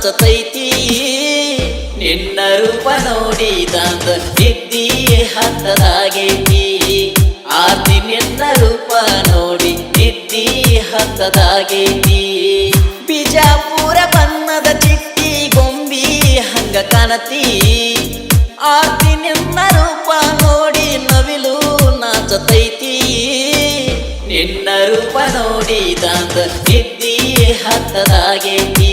ನಾಚತೈತಿ ನಿನ್ನ ರೂಪ ನೋಡಿದಂತ ನಿದ್ದಿ ಹತ್ತದಾಗೈತಿ ಆರ್ತಿ ನಿನ್ನ ರೂಪ ನೋಡಿ ನಿದ್ದಿ ಹತ್ತದಾಗೈತಿ ಬಿಜಾಪುರ ಬಣ್ಣದ ಚಿಟ್ಟಿ ಗೊಂಬಿ ಹಂಗ ಕಾಣತಿ ಆರ್ತಿ ನಿನ್ನ ರೂಪ ನೋಡಿ ನವಿಲು ನಾಚತೈತಿ ನಿನ್ನ ರೂಪ ನೋಡಿದಂತ ನಿದ್ದಿ ಹತ್ತದಾಗೈತಿ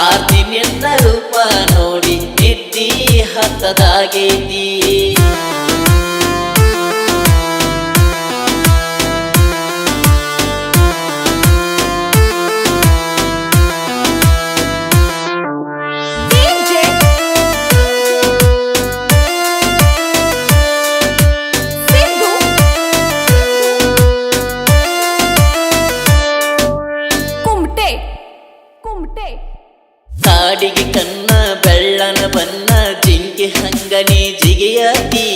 ಆರ್ತಿ ನಿನ್ನ ರೂಪ ನೋಡಿ ನಿದ್ದಿ ಹತ್ತದಾಗೈತಿ ಕಾಡಿಗೆ ಕನ್ನ ಬೆಳ್ಳನ ಬನ್ನ ಜಿಂಕೆ ಹಂಗನಿ ಜಿಗಿಯಾಗಿ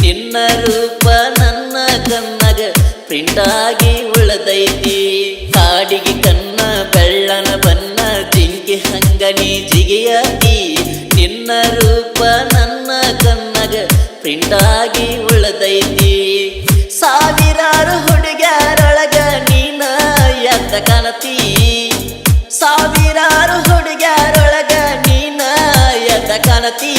ನಿನ್ನ ರೂಪ ನನ್ನ ಕನ್ನಗ ಪ್ರಿಂಟಾಗಿ ಉಳದೈತಿ ಕಾಡಿಗೆ ಕನ್ನ ಬೆಳ್ಳನ ಬನ್ನ ಜಿಂಕೆ ಹಂಗನಿ ಜಿಗಿಯಾಗಿ ನಿನ್ನ ರೂಪ ನನ್ನ ಕನ್ನಗ ಪ್ರಿಂಟಾಗಿ ಉಳದೈತಿ ಸಾವಿರಾರು ಹುಡುಗ್ಯಾರೊಳಗ ನೀನ ಎದ್ದ ಕಾಣತಿ ಸಾವಿರಾರು ಹುಡುಗ್ಯಾರೊಳಗ ನೀನ ಎದ್ದ ಕಾಣತಿ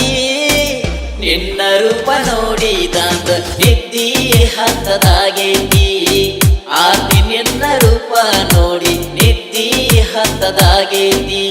ನಿನ್ನ ರೂಪ ನೋಡಿದಂತ ನಿದ್ದಿ ಹತ್ತದಾಗೈತಿ ಆರ್ತಿ ನಿನ್ನ ರೂಪ ನೋಡಿ ನಿದ್ದಿ ಹತ್ತದಾಗೈತಿ